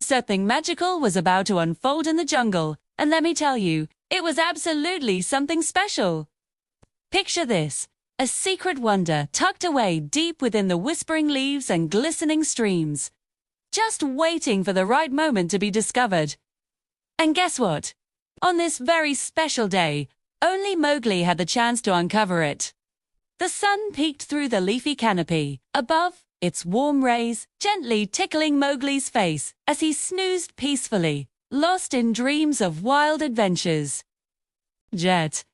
Something magical was about to unfold in the jungle, and let me tell you, it was absolutely something special. Picture this, a secret wonder tucked away deep within the whispering leaves and glistening streams, just waiting for the right moment to be discovered. And guess what? On this very special day, only Mowgli had the chance to uncover it. The sun peeked through the leafy canopy, above, its warm rays gently tickling Mowgli's face as he snoozed peacefully, lost in dreams of wild adventures. Jet,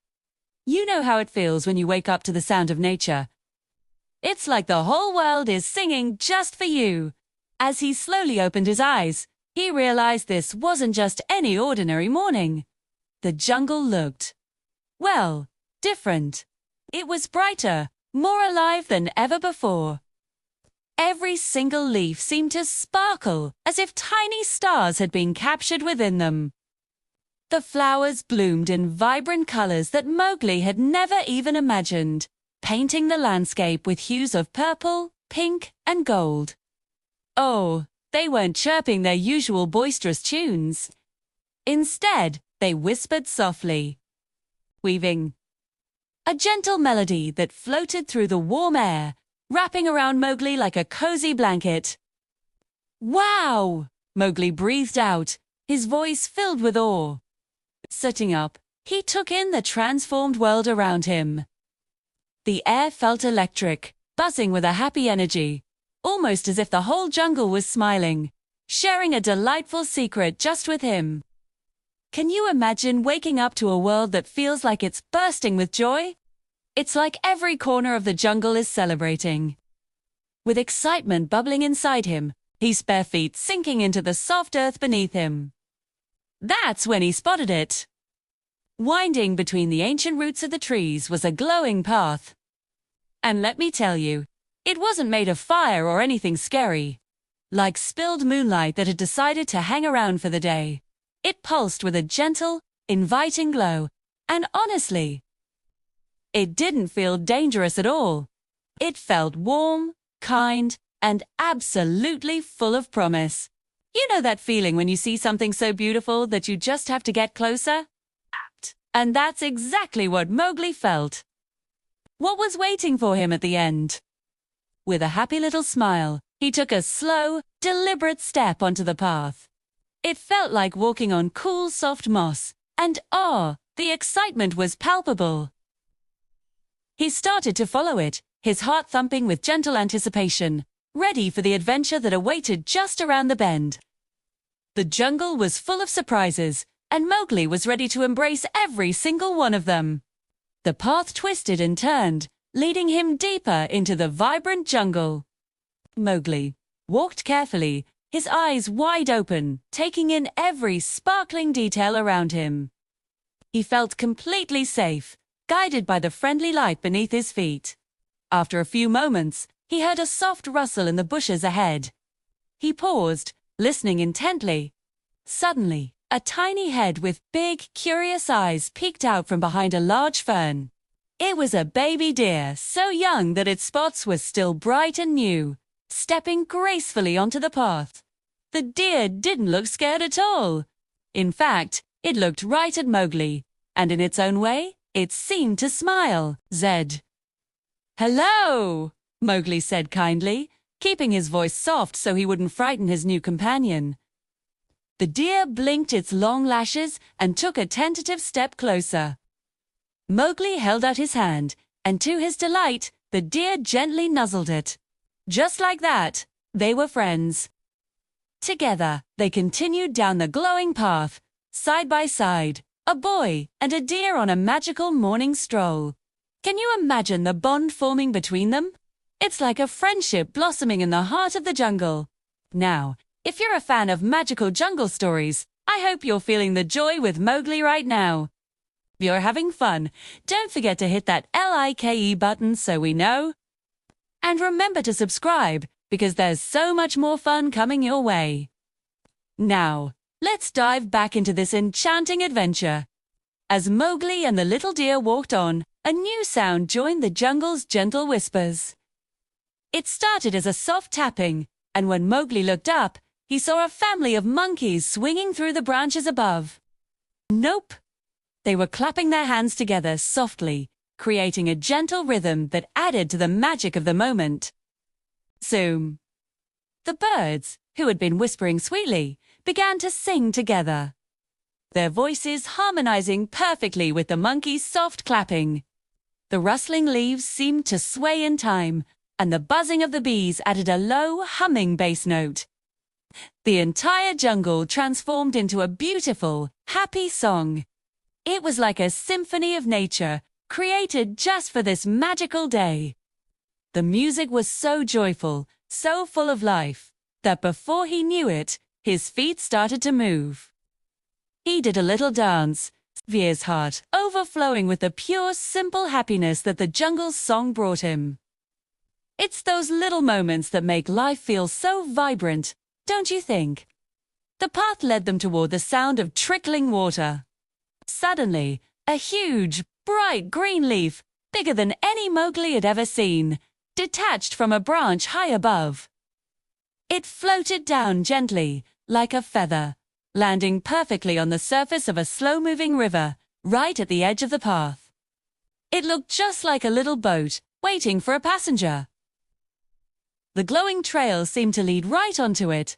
you know how it feels when you wake up to the sound of nature. It's like the whole world is singing just for you. As he slowly opened his eyes, he realized this wasn't just any ordinary morning. The jungle looked, well, different. It was brighter, more alive than ever before. Every single leaf seemed to sparkle as if tiny stars had been captured within them. The flowers bloomed in vibrant colors that Mowgli had never even imagined, painting the landscape with hues of purple, pink, and gold. Oh, they weren't chirping their usual boisterous tunes. Instead, they whispered softly, weaving a gentle melody that floated through the warm air, wrapping around Mowgli like a cozy blanket. Wow! Mowgli breathed out, his voice filled with awe. Sitting up, he took in the transformed world around him. The air felt electric, buzzing with a happy energy, almost as if the whole jungle was smiling, sharing a delightful secret just with him. Can you imagine waking up to a world that feels like it's bursting with joy? It's like every corner of the jungle is celebrating. With excitement bubbling inside him, his bare feet sinking into the soft earth beneath him. That's when he spotted it. Winding between the ancient roots of the trees was a glowing path. And let me tell you, it wasn't made of fire or anything scary. Like spilled moonlight that had decided to hang around for the day. It pulsed with a gentle, inviting glow, and honestly, it didn't feel dangerous at all. It felt warm, kind, and absolutely full of promise. You know that feeling when you see something so beautiful that you just have to get closer? And that's exactly what Mowgli felt. What was waiting for him at the end? With a happy little smile, he took a slow, deliberate step onto the path. It felt like walking on cool, soft moss, and the excitement was palpable. He started to follow it, his heart thumping with gentle anticipation, ready for the adventure that awaited just around the bend. The jungle was full of surprises, and Mowgli was ready to embrace every single one of them. The path twisted and turned, leading him deeper into the vibrant jungle. Mowgli walked carefully, his eyes wide open, taking in every sparkling detail around him. He felt completely safe, guided by the friendly light beneath his feet. After a few moments, he heard a soft rustle in the bushes ahead. He paused, listening intently. Suddenly, a tiny head with big, curious eyes peeked out from behind a large fern. It was a baby deer, so young that its spots were still bright and new, stepping gracefully onto the path. The deer didn't look scared at all. In fact, it looked right at Mowgli, and in its own way, it seemed to smile. Zed. "Hello," Mowgli said kindly, keeping his voice soft so he wouldn't frighten his new companion. The deer blinked its long lashes and took a tentative step closer. Mowgli held out his hand, and to his delight, the deer gently nuzzled it. Just like that, they were friends. Together, they continued down the glowing path, side by side, a boy and a deer on a magical morning stroll. Can you imagine the bond forming between them? It's like a friendship blossoming in the heart of the jungle. Now, if you're a fan of magical jungle stories, I hope you're feeling the joy with Mowgli right now. If you're having fun, don't forget to hit that like button so we know. And remember to subscribe, because there's so much more fun coming your way. Now, let's dive back into this enchanting adventure. As Mowgli and the little deer walked on, a new sound joined the jungle's gentle whispers. It started as a soft tapping, and when Mowgli looked up, he saw a family of monkeys swinging through the branches above. Nope. They were clapping their hands together softly, creating a gentle rhythm that added to the magic of the moment. Zoom. The birds, who had been whispering sweetly, began to sing together, their voices harmonizing perfectly with the monkeys' soft clapping. The rustling leaves seemed to sway in time, and the buzzing of the bees added a low, humming bass note. The entire jungle transformed into a beautiful, happy song. It was like a symphony of nature, created just for this magical day. The music was so joyful, so full of life, that before he knew it, his feet started to move. He did a little dance, Xavier's heart overflowing with the pure, simple happiness that the jungle's song brought him. It's those little moments that make life feel so vibrant, don't you think? The path led them toward the sound of trickling water. Suddenly, a huge, bright green leaf, bigger than any Mowgli had ever seen, detached from a branch high above. It floated down gently, like a feather, landing perfectly on the surface of a slow-moving river, right at the edge of the path. It looked just like a little boat, waiting for a passenger. The glowing trail seemed to lead right onto it.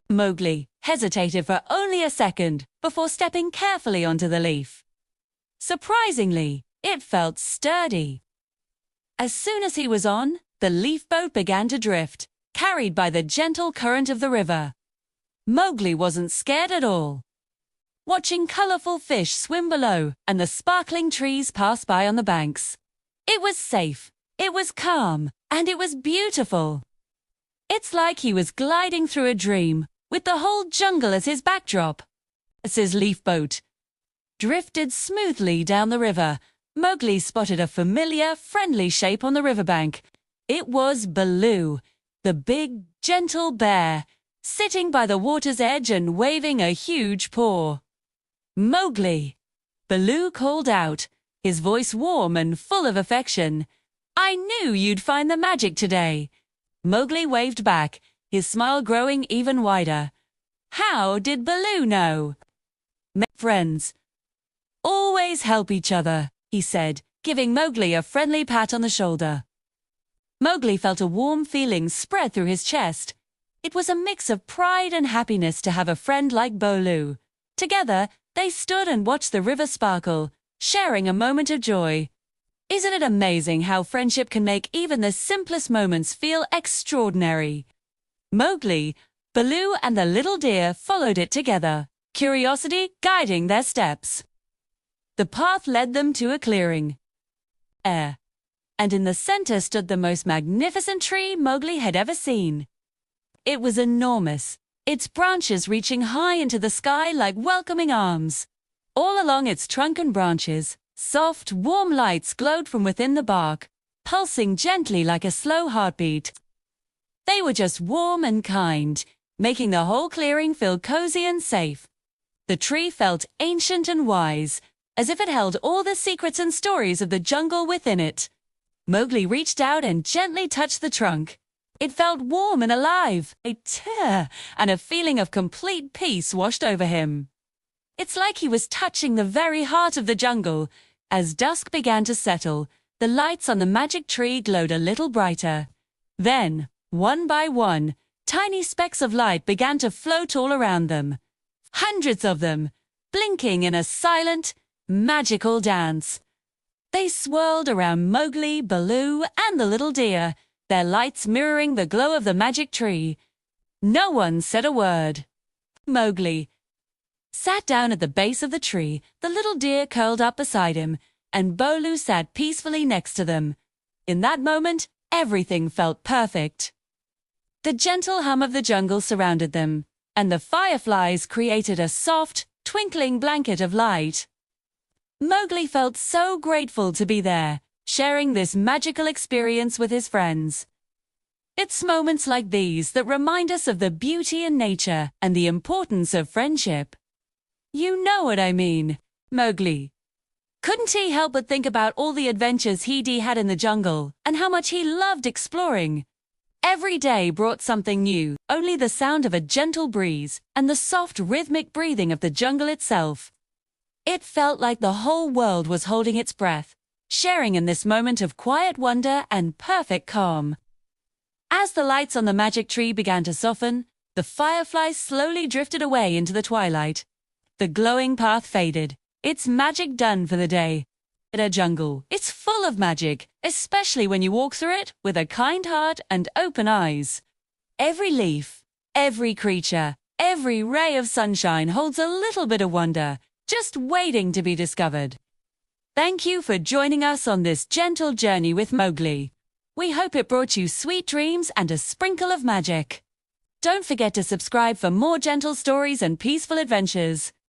Mowgli hesitated for only a second before stepping carefully onto the leaf. Surprisingly, it felt sturdy. As soon as he was on, the leaf boat began to drift, carried by the gentle current of the river. Mowgli wasn't scared at all. Watching colorful fish swim below and the sparkling trees pass by on the banks, it was safe, it was calm, and it was beautiful. It's like he was gliding through a dream, with the whole jungle as his backdrop. As his leaf boat drifted smoothly down the river, Mowgli spotted a familiar, friendly shape on the riverbank. It was Baloo, the big, gentle bear, sitting by the water's edge and waving a huge paw. "Mowgli!" Baloo called out, his voice warm and full of affection. "I knew you'd find the magic today." Mowgli waved back, his smile growing even wider. How did Baloo know? "Friends always help each other," he said, giving Mowgli a friendly pat on the shoulder. Mowgli felt a warm feeling spread through his chest. It was a mix of pride and happiness to have a friend like Baloo. Together, they stood and watched the river sparkle, sharing a moment of joy. Isn't it amazing how friendship can make even the simplest moments feel extraordinary? Mowgli, Baloo, and the little deer followed it together, curiosity guiding their steps. The path led them to a clearing. And in the center stood the most magnificent tree Mowgli had ever seen. It was enormous, its branches reaching high into the sky like welcoming arms. All along its trunk and branches, soft, warm lights glowed from within the bark, pulsing gently like a slow heartbeat. They were just warm and kind, making the whole clearing feel cozy and safe. The tree felt ancient and wise, as if it held all the secrets and stories of the jungle within it. Mowgli reached out and gently touched the trunk. It felt warm and alive, and a feeling of complete peace washed over him. It's like he was touching the very heart of the jungle. As dusk began to settle, the lights on the magic tree glowed a little brighter. Then, one by one, tiny specks of light began to float all around them. Hundreds of them, blinking in a silent, magical dance. They swirled around Mowgli, Baloo, and the little deer, their lights mirroring the glow of the magic tree. No one said a word. Mowgli sat down at the base of the tree, the little deer curled up beside him, and Baloo sat peacefully next to them. In that moment, everything felt perfect. The gentle hum of the jungle surrounded them, and the fireflies created a soft, twinkling blanket of light. Mowgli felt so grateful to be there, sharing this magical experience with his friends. It's moments like these that remind us of the beauty in nature and the importance of friendship. You know what I mean, Mowgli. Couldn't he help but think about all the adventures he had in the jungle and how much he loved exploring? Every day brought something new, only the sound of a gentle breeze and the soft rhythmic breathing of the jungle itself. It felt like the whole world was holding its breath, sharing in this moment of quiet wonder and perfect calm. As the lights on the magic tree began to soften, the fireflies slowly drifted away into the twilight. The glowing path faded, its magic done for the day. A jungle, it's full of magic, especially when you walk through it with a kind heart and open eyes. Every leaf, every creature, every ray of sunshine holds a little bit of wonder, just waiting to be discovered. Thank you for joining us on this gentle journey with Mowgli. We hope it brought you sweet dreams and a sprinkle of magic. Don't forget to subscribe for more gentle stories and peaceful adventures.